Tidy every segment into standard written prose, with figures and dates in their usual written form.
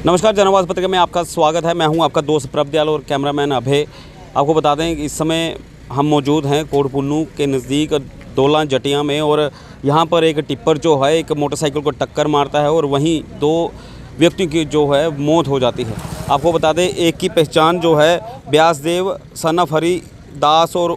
नमस्कार, जनआवाज पत्रिका में आपका स्वागत है। मैं हूं आपका दोस्त प्रभदयाल और कैमरामैन अभय। आपको बता दें कि इस समय हम मौजूद हैं कोटपुन्नू के नज़दीक दोला जटिया में, और यहां पर एक टिप्पर जो है एक मोटरसाइकिल को टक्कर मारता है और वहीं दो व्यक्तियों की जो है मौत हो जाती है। आपको बता दें, एक की पहचान जो है व्यासदेव सन ऑफ हरि दास और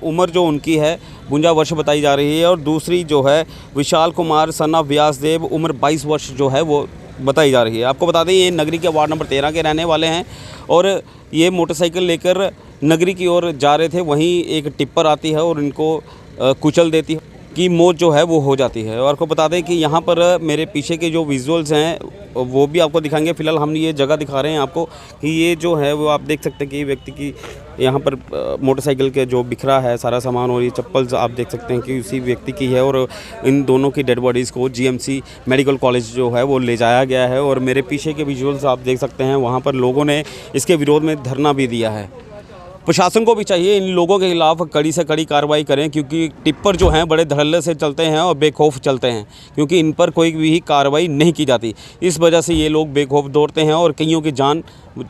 उम्र जो उनकी है 52 वर्ष बताई जा रही है, और दूसरी जो है विशाल कुमार सन ऑफ व्यासदेव उम्र 22 वर्ष जो है वो बताई जा रही है। आपको बता दें, ये नगरी के वार्ड नंबर 13 के रहने वाले हैं और ये मोटरसाइकिल लेकर नगरी की ओर जा रहे थे। वहीं एक टिप्पर आती है और इनको कुचल देती है कि मौत जो है वो हो जाती है। और आपको बता दें कि यहाँ पर मेरे पीछे के जो विजुअल्स हैं वो भी आपको दिखाएंगे। फ़िलहाल हम ये जगह दिखा रहे हैं आपको कि ये जो है वो आप देख सकते हैं कि व्यक्ति की यहाँ पर मोटरसाइकिल के जो बिखरा है सारा सामान, और ये चप्पल आप देख सकते हैं कि उसी व्यक्ति की है। और इन दोनों की डेड बॉडीज़ को जीएमसी मेडिकल कॉलेज जो है वो ले जाया गया है। और मेरे पीछे के विजुअल्स आप देख सकते हैं, वहाँ पर लोगों ने इसके विरोध में धरना भी दिया है। प्रशासन को भी चाहिए इन लोगों के खिलाफ कड़ी से कड़ी कार्रवाई करें, क्योंकि टिप्पर जो हैं बड़े धड़ल्ले से चलते हैं और बेखौफ चलते हैं, क्योंकि इन पर कोई भी कार्रवाई नहीं की जाती। इस वजह से ये लोग बेखौफ दौड़ते हैं और कईयों की जान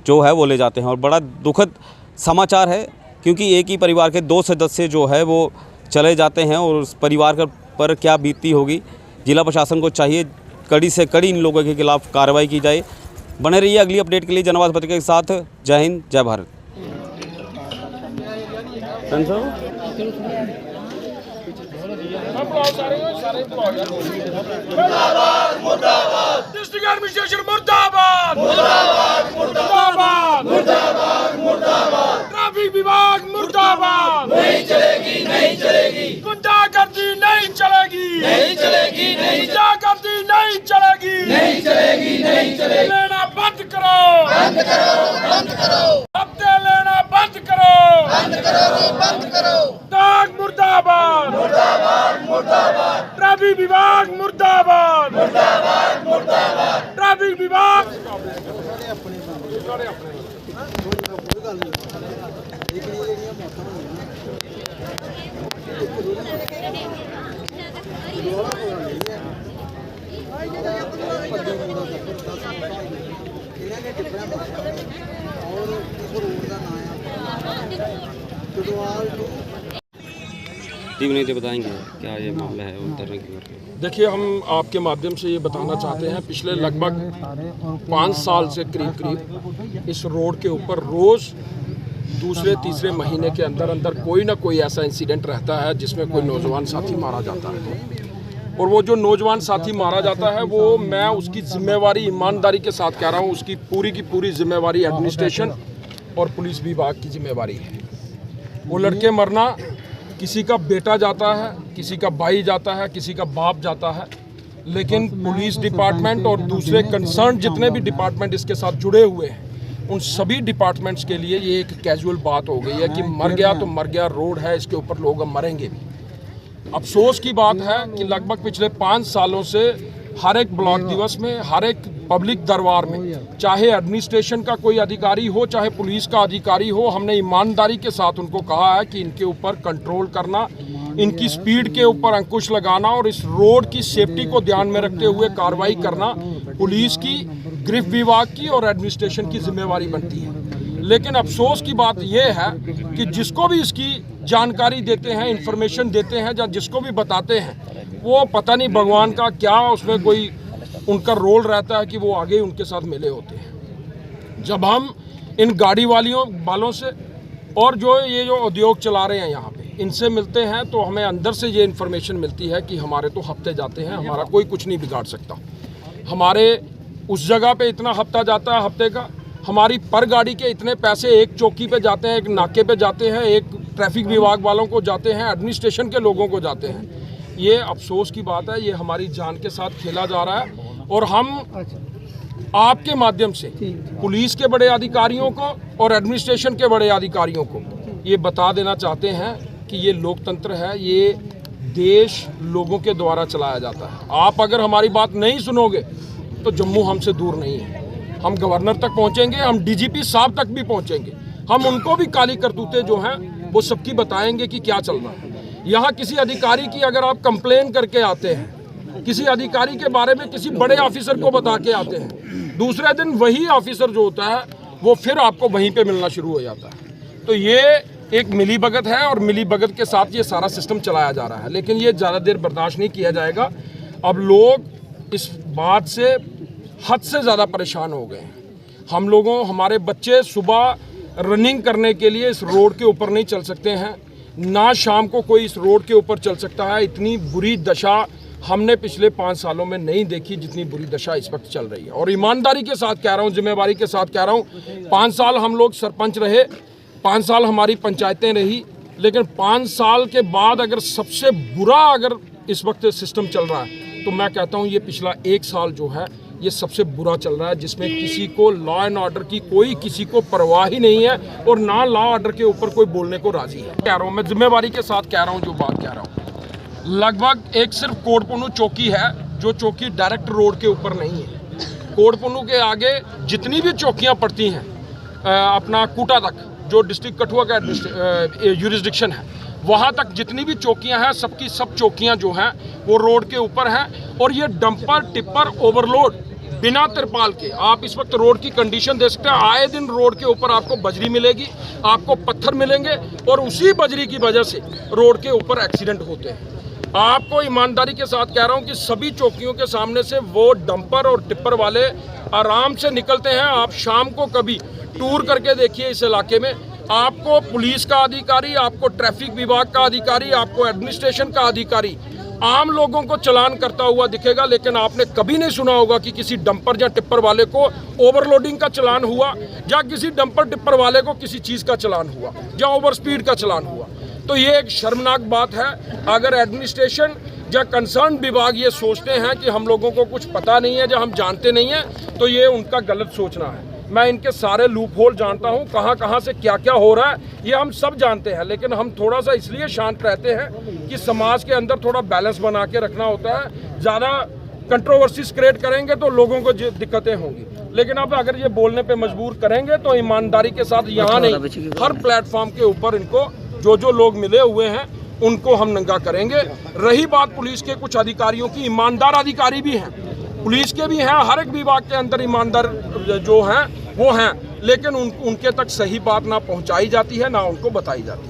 जो है वो ले जाते हैं। और बड़ा दुखद समाचार है, क्योंकि एक ही परिवार के 2 सदस्य जो है वो चले जाते हैं, और उस परिवार पर क्या बीतती होगी। जिला प्रशासन को चाहिए कड़ी से कड़ी इन लोगों के खिलाफ कार्रवाई की जाए। बने रहिए अगली अपडेट के लिए जनआवाज पत्रिका के साथ। जय हिंद, जय भारत। मुर्दाबाद मुर्दाबाद डिस्ट्रिक्ट एडमिनिस्ट्रेशन मुर्दाबाद मुर्दाबाद मुर्दाबाद मुर्दाबाद मुर्दाबाद ट्रैफिक विभाग मुर्दाबाद नहीं चलेगी नहीं चलेगी गुंडागर्दी नहीं चलेगी नहीं चलेगी नहीं गुंडागर्दी नहीं चलेगी नहीं चलेगी नहीं चलेगी लेना बंद करो बंद करो बंद करो हफ्ते लेना बंद करो बंद करो बंद करो डाक मुर्दाबाद मुर्दाबाद मुर्दाबाद ट्रैफिक विभाग मुर्दाबाद मुर्दाबाद मुर्दाबाद ट्रैफिक विभाग बताएंगे क्या ये मामला है उतरने की ओर। देखिए, हम आपके माध्यम से ये बताना चाहते हैं, पिछले लगभग 5 साल से करीब इस रोड के ऊपर रोज़ दूसरे तीसरे महीने के अंदर अंदर कोई ना कोई ऐसा इंसिडेंट रहता है जिसमें कोई नौजवान साथी मारा जाता है। और वो जो नौजवान साथी मारा जाता है वो मैं उसकी जिम्मेवारी ईमानदारी के साथ कह रहा हूँ, उसकी पूरी की पूरी जिम्मेवारी एडमिनिस्ट्रेशन और पुलिस विभाग की जिम्मेवारी है। वो लड़के मरना, किसी का बेटा जाता है, किसी का भाई जाता है, किसी का बाप जाता है, लेकिन पुलिस डिपार्टमेंट और दूसरे कंसर्न जितने भी डिपार्टमेंट इसके साथ जुड़े हुए हैं, उन सभी डिपार्टमेंट्स के लिए ये एक कैजुअल बात हो गई है कि मर गया तो मर गया, रोड है इसके ऊपर लोग मरेंगे भी। अफसोस की बात है कि लगभग पिछले 5 सालों से हर एक ब्लॉक दिवस में, हर एक पब्लिक दरबार में, चाहे एडमिनिस्ट्रेशन का कोई अधिकारी हो, चाहे पुलिस का अधिकारी हो, हमने ईमानदारी के साथ उनको कहा है कि इनके ऊपर कंट्रोल करना, इनकी स्पीड के ऊपर अंकुश लगाना और इस रोड की सेफ्टी को ध्यान में रखते हुए कार्रवाई करना पुलिस की, गृह विभाग की और एडमिनिस्ट्रेशन की जिम्मेवारी बनती है। लेकिन अफसोस की बात यह है कि जिसको भी इसकी जानकारी देते हैं, इन्फॉर्मेशन देते हैं या जिसको भी बताते हैं, वो पता नहीं भगवान का क्या उसमें कोई उनका रोल रहता है कि वो आगे उनके साथ मिले होते हैं। जब हम इन गाड़ी वालों से और ये जो उद्योग चला रहे हैं यहाँ पे, इनसे मिलते हैं तो हमें अंदर से ये इन्फॉर्मेशन मिलती है कि हमारे तो हफ्ते जाते हैं, हमारा कोई कुछ नहीं बिगाड़ सकता। हमारे उस जगह पे इतना हफ्ता जाता है हफ्ते का, हमारी पर गाड़ी के इतने पैसे एक चौकी पे जाते हैं, एक नाके पे जाते हैं, एक ट्रैफिक विभाग वालों को जाते हैं, एडमिनिस्ट्रेशन के लोगों को जाते हैं। ये अफसोस की बात है, ये हमारी जान के साथ खेला जा रहा है। और हम आपके माध्यम से पुलिस के बड़े अधिकारियों को और एडमिनिस्ट्रेशन के बड़े अधिकारियों को ये बता देना चाहते हैं कि ये लोकतंत्र है, ये देश लोगों के द्वारा चलाया जाता है। आप अगर हमारी बात नहीं सुनोगे तो जम्मू हमसे दूर नहीं है। हम गवर्नर तक पहुंचेंगे, हम डीजीपी साहब तक भी पहुंचेंगे, हम उनको भी काली करतूतें जो हैं वो सबकी बताएंगे कि क्या चल रहा है। यहाँ किसी अधिकारी की अगर आप कंप्लेन करके आते हैं किसी अधिकारी के बारे में किसी बड़े ऑफिसर को बता के आते हैं, दूसरे दिन वही ऑफिसर जो होता है वो फिर आपको वहीं पे मिलना शुरू हो जाता है। तो ये एक मिलीभगत है और मिलीभगत के साथ ये सारा सिस्टम चलाया जा रहा है, लेकिन ये ज़्यादा देर बर्दाश्त नहीं किया जाएगा। अब लोग इस बात से हद से ज़्यादा परेशान हो गए हैं। हम लोगों हमारे बच्चे सुबह रनिंग करने के लिए इस रोड के ऊपर नहीं चल सकते हैं, ना शाम को कोई इस रोड के ऊपर चल सकता है। इतनी बुरी दशा हमने पिछले 5 सालों में नहीं देखी जितनी बुरी दशा इस वक्त चल रही है। और ईमानदारी के साथ कह रहा हूँ, जिम्मेवारी के साथ कह रहा हूँ, 5 साल हम लोग सरपंच रहे, 5 साल हमारी पंचायतें रही, लेकिन 5 साल के बाद अगर सबसे बुरा अगर इस वक्त सिस्टम चल रहा है तो मैं कहता हूँ ये पिछला 1 साल जो है ये सबसे बुरा चल रहा है, जिसमें किसी को लॉ एंड ऑर्डर की कोई किसी को परवाह ही नहीं है और ना लॉ ऑर्डर के ऊपर कोई बोलने को राजी है। कह रहा हूँ मैं जिम्मेवारी के साथ कह रहा हूँ, जो बात कह रहा हूँ, लगभग एक सिर्फ कोटपुनू चौकी है जो चौकी डायरेक्ट रोड के ऊपर नहीं है। कोटपुनू के आगे जितनी भी चौकियाँ पड़ती हैं अपना कूटा तक, जो डिस्ट्रिक्ट कठुआ का यूरिसडिक्शन है, वहाँ तक जितनी भी चौकियाँ हैं सबकी सब चौकियाँ जो हैं वो रोड के ऊपर हैं। और ये डंपर टिप्पर ओवरलोड बिना तिरपाल के, आप इस वक्त रोड की कंडीशन देख सकते हैं, आए दिन रोड के ऊपर आपको बजरी मिलेगी, आपको पत्थर मिलेंगे और उसी बजरी की वजह से रोड के ऊपर एक्सीडेंट होते हैं। आपको ईमानदारी के साथ कह रहा हूँ कि सभी चौकियों के सामने से वो डंपर और टिप्पर वाले आराम से निकलते हैं। आप शाम को कभी टूर करके देखिए इस इलाके में, आपको पुलिस का अधिकारी, आपको ट्रैफिक विभाग का अधिकारी, आपको एडमिनिस्ट्रेशन का अधिकारी आम लोगों को चालान करता हुआ दिखेगा, लेकिन आपने कभी नहीं सुना होगा कि किसी डंपर या टिप्पर वाले को ओवरलोडिंग का चालान हुआ या किसी डंपर टिप्पर वाले को किसी चीज़ का चालान हुआ या ओवर स्पीड का चालान हुआ। तो ये एक शर्मनाक बात है। अगर एडमिनिस्ट्रेशन या कंसर्न विभाग ये सोचते हैं कि हम लोगों को कुछ पता नहीं है या हम जानते नहीं हैं, तो ये उनका गलत सोचना है। मैं इनके सारे लूप होल जानता हूँ, कहाँ से क्या क्या हो रहा है ये हम सब जानते हैं, लेकिन हम थोड़ा सा इसलिए शांत रहते हैं कि समाज के अंदर थोड़ा बैलेंस बना के रखना होता है। ज़्यादा कंट्रोवर्सीज क्रिएट करेंगे तो लोगों को दिक्कतें होंगी, लेकिन अब अगर ये बोलने पे मजबूर करेंगे तो ईमानदारी के साथ यहाँ नहीं, हर प्लेटफॉर्म के ऊपर इनको जो लोग मिले हुए हैं उनको हम नंगा करेंगे। रही बात पुलिस के कुछ अधिकारियों की, ईमानदार अधिकारी भी हैं, पुलिस के भी हैं, हर एक विभाग के अंदर ईमानदार जो हैं वो हैं, लेकिन उनके तक सही बात ना पहुंचाई जाती है, ना उनको बताई जाती है।